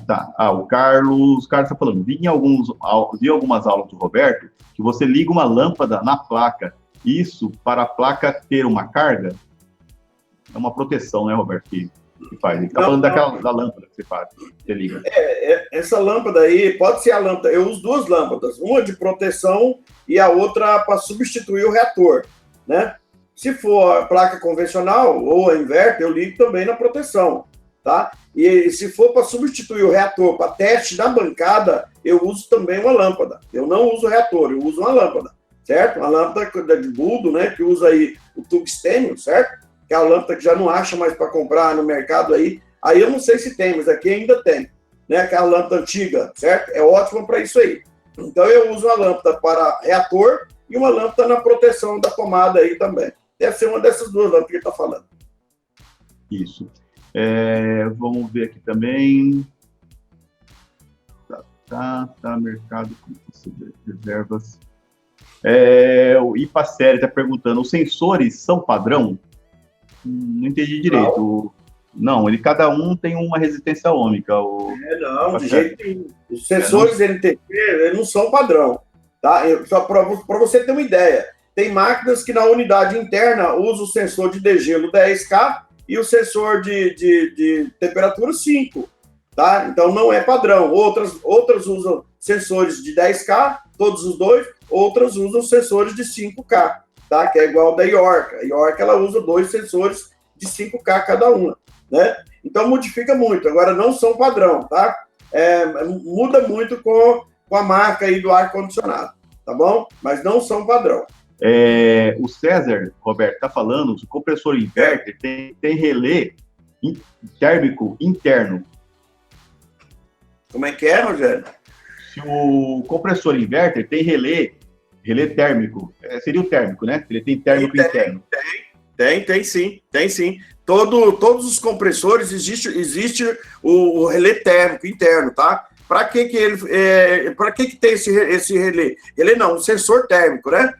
Tá. O Carlos está falando, vi algumas aulas do Roberto que você liga uma lâmpada na placa. Isso para a placa ter uma carga? É uma proteção, né, Roberto, que faz. Ele está falando da lâmpada que você faz, você liga. Essa lâmpada aí, pode ser a lâmpada, eu uso 2 lâmpadas, uma de proteção e a outra para substituir o reator, né? Se for a placa convencional ou a inverter, eu ligo também na proteção, tá? E se for para substituir o reator para teste da bancada, eu uso também uma lâmpada. Eu não uso reator, eu uso uma lâmpada, certo? Uma lâmpada de bulbo, né? Que usa aí o tungstênio, certo? Que é a lâmpada que já não acha mais para comprar no mercado aí. Aí eu não sei se tem, mas aqui ainda tem, né? Aquela lâmpada antiga, certo? É ótima para isso aí. Então eu uso uma lâmpada para reator e uma lâmpada na proteção da tomada aí também. Deve ser uma dessas 2 lâmpadas que ele está falando. Isso. Vamos ver aqui também. Tá, mercado com reservas. O Ipaceri está perguntando, os sensores são padrão? Não entendi direito. Não, cada um tem uma resistência ohmica. Não, de jeito nenhum. Os sensores NTP, eles não são padrão. Tá? Só para você ter uma ideia, tem máquinas que na unidade interna usam o sensor de degelo 10K e o sensor de temperatura 5. Tá? Então não é padrão. Outras usam sensores de 10K, todos os dois, outras usam sensores de 5K, tá? Que é igual da York. A York ela usa 2 sensores de 5K cada uma, né? Então modifica muito. Agora não são padrão, tá? Muda muito com a marca aí do ar-condicionado, tá bom? Mas não são padrão. O César, Roberto, está falando, o compressor inverter tem relé térmico interno. Como é que é, Rogério? Se o compressor inverter tem relé térmico, seria o térmico, né? Ele tem térmico interno. Tem sim. Todos os compressores existe o relé térmico interno, tá? Para que tem esse relé? Relé não, um sensor térmico, né?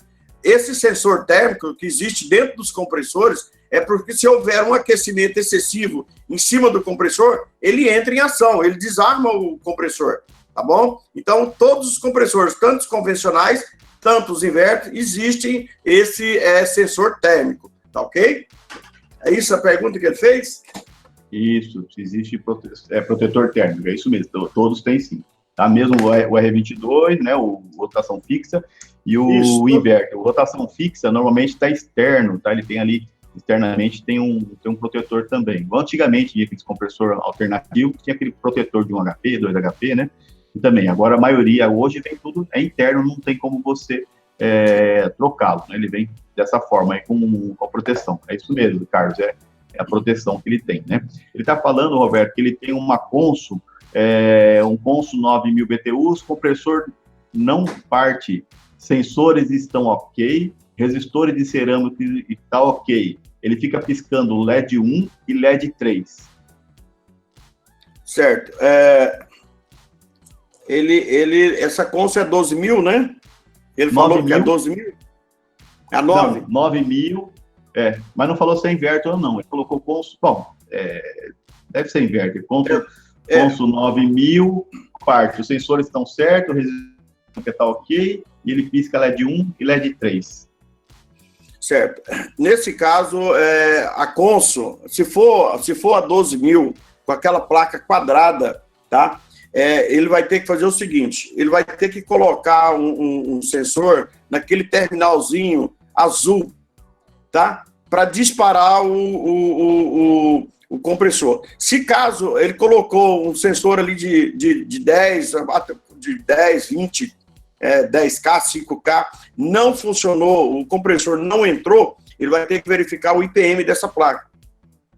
Esse sensor térmico que existe dentro dos compressores é porque se houver um aquecimento excessivo em cima do compressor, ele entra em ação, ele desarma o compressor, tá bom? Então, todos os compressores, tanto os convencionais, tanto os inverter, existem esse sensor térmico, tá ok? É isso a pergunta que ele fez? Isso, existe protetor térmico, é isso mesmo, todos têm sim. Tá? Mesmo o R22, né, o rotação fixa, e o inverter. O rotação fixa normalmente está externo, tá? Ele tem ali, externamente, tem um protetor também. Antigamente, aquele compressor alternativo, tinha aquele protetor de 1 HP, 2 HP, né? E também, agora a maioria, hoje, vem tudo interno, não tem como você trocá-lo, né? Ele vem dessa forma, aí, com a proteção. É isso mesmo, Carlos, é a proteção que ele tem, né? Ele está falando, Roberto, que ele tem uma Consul, um Consul 9000 BTUs, compressor não parte, sensores estão ok, resistores de cerâmica está ok. Ele fica piscando LED 1 e LED 3. Certo. Essa Consul é 12.000, né? Ele falou que é 12.000? É a 9? Não, 9.000, mas não falou se é inverter ou não. Ele colocou Consul, bom, deve ser inverter. Consul 9.000, parte, os sensores estão certos, o resistor está ok, e ele pisca LED 1 e LED 3. Certo. Nesse caso, a Consul, se for a 12.000, com aquela placa quadrada, tá? Ele vai ter que fazer o seguinte, ele vai ter que colocar um sensor naquele terminalzinho azul, tá? Para disparar o compressor. Se caso ele colocou um sensor ali de 10, 20, 10K, 5K, não funcionou, o compressor não entrou, ele vai ter que verificar o IPM dessa placa,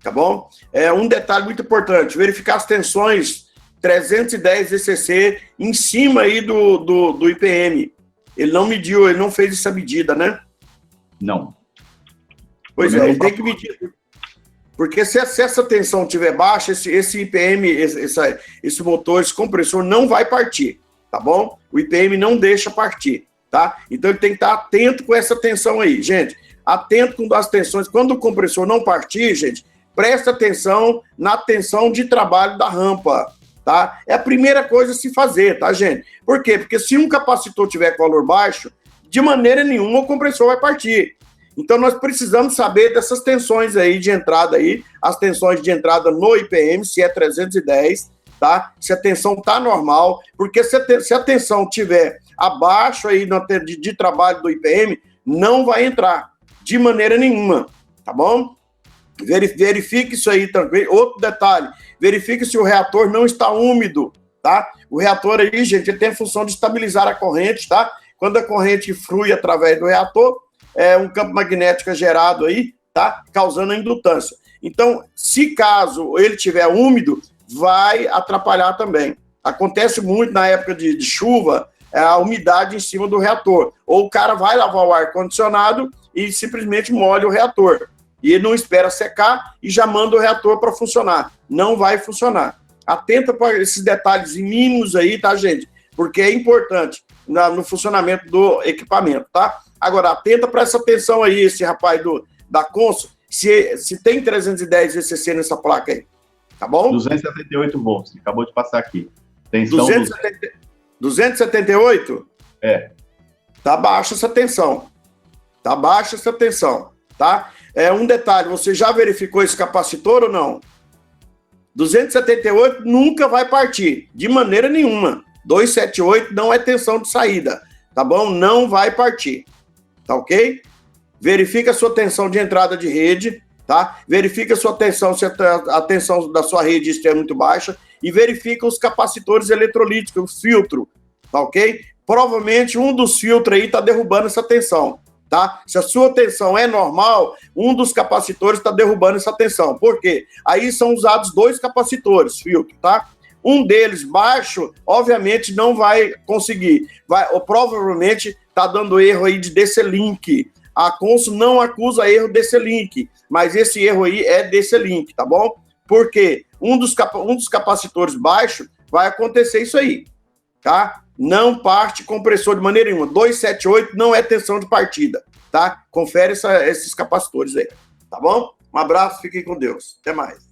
tá bom? Um detalhe muito importante, verificar as tensões 310 ECC em cima aí do IPM. Ele não mediu, ele não fez essa medida, né? Não. Pois é, ele tem que medir. Porque se essa tensão estiver baixa, esse IPM, esse motor, esse compressor não vai partir, tá bom? O IPM não deixa partir, tá? Então ele tem que estar atento com essa tensão aí, gente. Atento com as tensões. Quando o compressor não partir, gente, presta atenção na tensão de trabalho da rampa, tá? É a primeira coisa a se fazer, tá, gente? Por quê? Porque se um capacitor tiver com valor baixo, de maneira nenhuma o compressor vai partir. Então, nós precisamos saber dessas tensões aí de entrada aí, as tensões de entrada no IPM, se é 310, tá? Se a tensão tá normal, porque se a tensão tiver abaixo aí de trabalho do IPM, não vai entrar, de maneira nenhuma, tá bom? Verifique isso aí também. Outro detalhe, verifique se o reator não está úmido, tá? O reator aí, gente, ele tem a função de estabilizar a corrente, tá? Quando a corrente flui através do reator, um campo magnético gerado aí, tá? Causando a indutância. Então, se caso ele estiver úmido, vai atrapalhar também. Acontece muito na época de chuva, a umidade em cima do reator. Ou o cara vai lavar o ar-condicionado e simplesmente molha o reator. E ele não espera secar e já manda o reator para funcionar. Não vai funcionar. Atenta para esses detalhes mínimos aí, tá, gente? porque é importante no funcionamento do equipamento, tá? Agora, atenta para essa tensão aí, esse rapaz da Consul, se tem 310 VCC nessa placa aí, tá bom? 278 volts, acabou de passar aqui. Tensão 278? É. Tá baixa essa tensão. Tá baixa essa tensão, tá? Um detalhe, você já verificou esse capacitor ou não? 278 nunca vai partir, de maneira nenhuma. 278 não é tensão de saída, tá bom? Não vai partir, tá ok? Verifica a sua tensão de entrada de rede, tá? Verifica a sua tensão, se a tensão da sua rede é muito baixa, e verifica os capacitores eletrolíticos, o filtro, tá ok? Provavelmente um dos filtros aí está derrubando essa tensão, tá? Se a sua tensão é normal, um dos capacitores está derrubando essa tensão. Por quê? Aí são usados 2 capacitores, filtro, tá? Um deles baixo, obviamente, não vai conseguir. Ou provavelmente está dando erro aí de DC-Link. A Consul não acusa erro DC-Link, mas esse erro aí é DC-Link, tá bom? Porque um dos capacitores baixo vai acontecer isso aí, tá? Não parte compressor de maneira nenhuma. 278 não é tensão de partida, tá? Confere esses capacitores aí, tá bom? Um abraço, fiquem com Deus. Até mais.